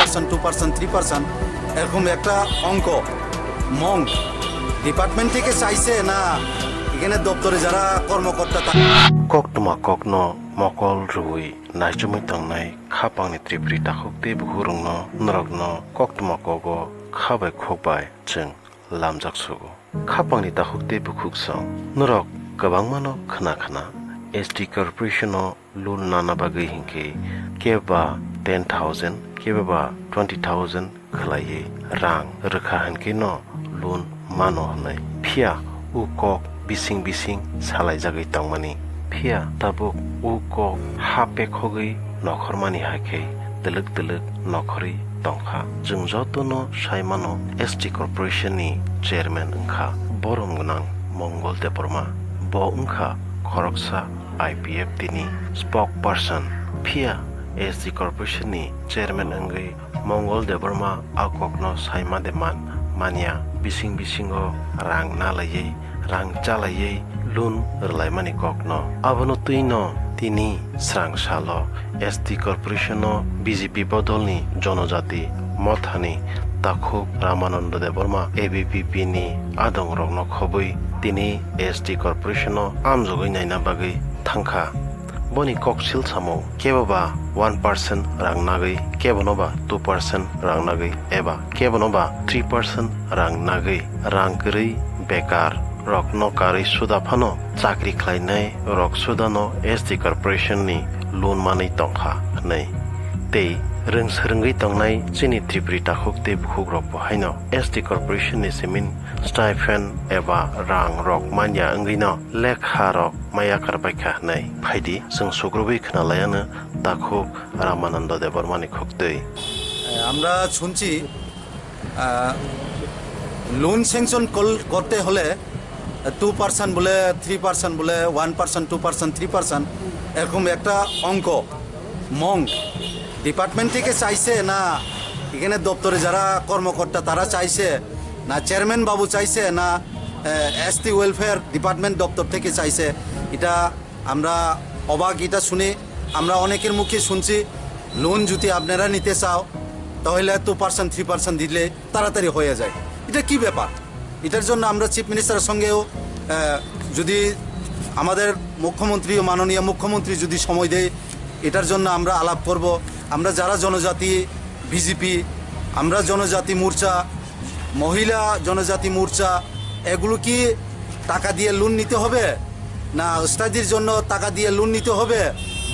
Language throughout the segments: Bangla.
1%, 2%, 3% এরকম একটা অঙ্ক মং ডিপার্টমেন্ট থেকে চাইছে না এখানে দপ্তরে যারা কর্মকর্তা Koktuma kokno mokol rui naijumui tangnai khapangni tripri takhukte buhurungno norokno koktuma kogo khabai khokbai cheng lamjak sugo khapangni takhukte bukhuksong norok kabangmano khana khana ST corporation no loan nana bagai hingke keba 10,000 keba 20,000 khlaiye rang rekha hanke no loan mano hanai phia u kok bising bising salai jagai tangmani phia tabuk u kok hape khogei nokhormani haike teluk teluk nokhori tongkha jung jotono saimano ST corporation ni chairman ungkha borom gunang mongol deporma bo ungkha khoroksa IPF tini spokesperson phia ST corporation ni chairman ungai mongol deporma akokno saima deman mania bising bisingo rang nalaye rang chalaye loan rlaimani kokno abono tuino tini srangsalo ST corporation no BJP bodolni jonojati mothani takhuk ramanand deborma ABPP ni adong rokno khobui tini ST corporation no amjogoi naina bagai thangkha boni koksil samo kebaba 1% rang nagai kebonoba 2% rang nagai eba kebonoba 3% rang nagai rang krei bekar rok nokari sudafano chakri khlainai rok sudano ST corporation ni loan manai tongkha nei tei rung srungai tongnai chini tripri takhukte bukhuk rok haino ST corporation ni semin stipend eba rang rok manya angino lekha rok maya karbaikha nei phaidi sung sugrobi khnalayana takhuk ramanand debormani khukte আমরা শুনছি লোন স্যাংশন করতে হলে 2% বলে 3% বলে 1%, 2%, 3% এরকম একটা অঙ্ক মং ডিপার্টমেন্ট থেকে চাইছে না এখানে দপ্তরে যারা কর্মকর্তা তারা চাইছে না চেয়ারম্যান বাবু চাইছে না ST ওয়েলফেয়ার ডিপার্টমেন্ট দপ্তর থেকে চাইছে এটা আমরা অবাক এটা শুনে আমরা অনেকের মুখে শুনছি লোন যদি আপনারা নিতে চাও তাহলে 2%, 3% দিলে তাড়াতাড়ি হয়ে যায় এটা কি ব্যাপার এটার জন্য আমরা চিফ মিনিস্টারের সঙ্গেও যদি আমাদের মুখ্যমন্ত্রী ও মাননীয় মুখ্যমন্ত্রী যদি সময় দেয় এটার জন্য আমরা আলাপ করব আমরা যারা জনজাতি বিজেপি আমরা জনজাতি মোর্চা মহিলা জনজাতি মোর্চা এগুলো কি টাকা দিয়ে লোন নিতে হবে না স্টাডির জন্য টাকা দিয়ে লোন নিতে হবে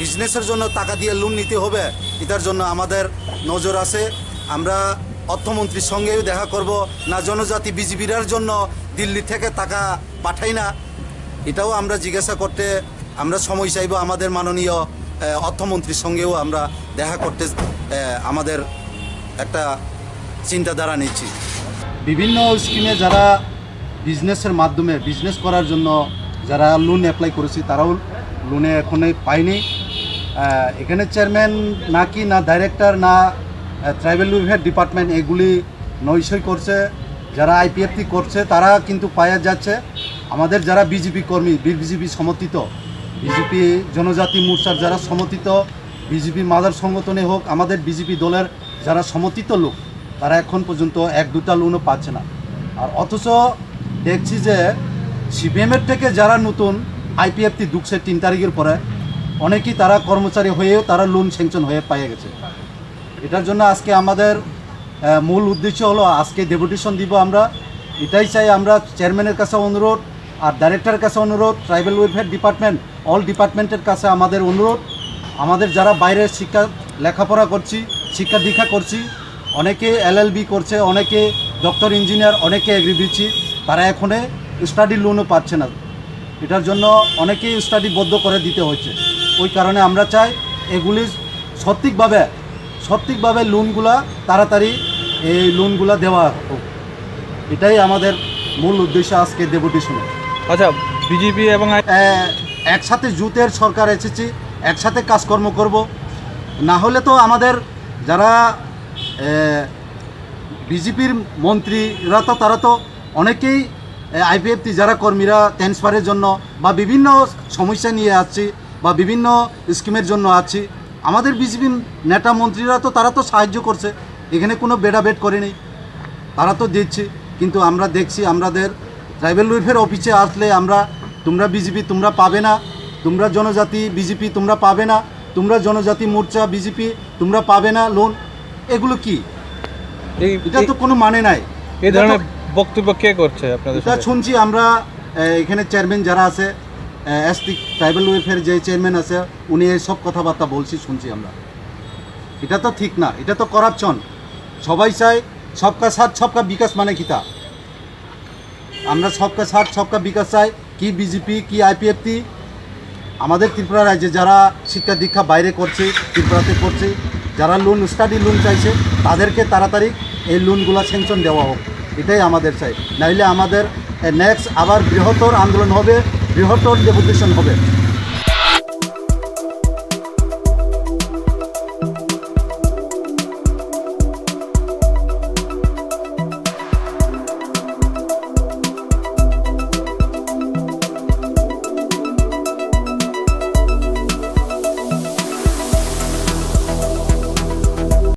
বিজনেসের জন্য টাকা দিয়ে লোন নিতে হবে এটার জন্য আমাদের নজর আছে আমরা অর্থমন্ত্রীর সঙ্গেও দেখা করব না জনজাতি বিজেপির জন্য দিল্লি থেকে টাকা পাঠাই না এটাও আমরা জিজ্ঞাসা করতে আমরা সময় চাইব আমাদের মাননীয় অর্থমন্ত্রীর সঙ্গেও আমরা দেখা করতে আমাদের একটা চিন্তাধারা নিচ্ছি বিভিন্ন স্কিমে যারা বিজনেসের মাধ্যমে বিজনেস করার জন্য যারা লোন অ্যাপ্লাই করেছে তারাও লোনে এখনই পায়নি এখানে চেয়ারম্যান নাকি না ডাইরেক্টর না ট্রাইবেল ওয়েলফেয়ার ডিপার্টমেন্ট এগুলি নৈশই করছে যারা IPFT করছে তারা কিন্তু পাওয়া যাচ্ছে আমাদের যারা বিজেপি কর্মী বিজেপি সমর্থিত বিজেপি জনজাতি মোর্চার যারা সমর্থিত বিজেপি মাদার সংগঠনে হোক আমাদের বিজেপি দলের যারা সমর্থিত লোক তারা এখন পর্যন্ত 1-2টা লোনও পাচ্ছে না আর অথচ দেখছি যে CPM-এর থেকে যারা নতুন IPFT ঢুকছে 3 তারিখের পরে অনেকেই তারা কর্মচারী হয়েও তারা লোন স্যাংশন হয়ে পেয়ে গেছে এটার জন্য আজকে আমাদের মূল উদ্দেশ্য হলো আজকে ডেপুটেশন দিব আমরা এটাই চাই আমরা চেয়ারম্যানের কাছে অনুরোধ আর ডাইরেক্টরের কাছে অনুরোধ ট্রাইবেল ওয়েলফেয়ার ডিপার্টমেন্ট অল ডিপার্টমেন্টের কাছে আমাদের অনুরোধ আমাদের যারা বাইরে শিক্ষা লেখাপড়া করছি শিক্ষা দীক্ষা করছি অনেকে LLB করছে অনেকে ডক্টর ইঞ্জিনিয়ার অনেকে এগ্রিবিছি তারা এখনে স্টাডি লোনও পাচ্ছে না এটার জন্য অনেকেই স্টাডি বদ্ধ করে দিতে হচ্ছে ওই কারণে আমরা চাই এগুলি সঠিকভাবে লোনগুলা তাড়াতাড়ি এই লোনগুলা দেওয়া হোক এটাই আমাদের মূল উদ্দেশ্য আজকে ডেপুটেশনে আচ্ছা বিজেপি এবং একসাথে জুটের সরকার এসেছি একসাথে কাজকর্ম করব না হলে তো আমাদের যারা বিজেপির মন্ত্রীরা তো তারা তো অনেকেই IPFT যারা কর্মীরা ট্রান্সফারের জন্য বা বিভিন্ন সমস্যা নিয়ে আসছি বা বিভিন্ন স্কিমের জন্য আছি আমাদের বিজেপি নেতা মন্ত্রীরা তো তারা তো সাহায্য করছে এখানে কোনো বেডাবেট করেনি, তারা তো দিচ্ছে। কিন্তু আমরা দেখছি আমাদের ট্রাইবেল ওয়েলফেয়ার অফিসে আসলে আমরা তোমরা বিজেপি তোমরা পাবে না, তোমরা জনজাতি বিজেপি তোমরা পাবে না, তোমরা জনজাতি মোর্চা বিজেপি তোমরা পাবে না লোন। এগুলো কি? এটা তো কোনো মানে নাই। এই ধরনের বক্তব্য কে করছে আপনাদের এটা সাথে? শুনছি আমরা এখানে চেয়ারম্যান যারা আছে, এসটি ট্রাইবেল ওয়েলফেয়ার যে চেয়ারম্যান আছে উনি এই সব কথাবার্তা শুনছি আমরা। এটা তো ঠিক না, এটা তো করাপশন। সবাই চায় সবকা সাথ সবকা বিকাশ মানে কিতা? আমরা সবকা সাথ সবকা বিকাশ চাই কি বিজেপি কি আইপিএফটি? আমাদের ত্রিপুরা রাজ্যে যারা শিক্ষা দীক্ষা বাইরে করছে, ত্রিপুরাতে করছে, যারা লোন স্টাডি লোন চাইছে তাদেরকে তাড়াতাড়ি এই লোনগুলো স্যাংশন দেওয়া হোক, এটাই আমাদের চাই। নাইলে আমাদের নেক্সট আবার বৃহত্তর আন্দোলন হবে, বৃহত্তর ডেপুটেশন হবে।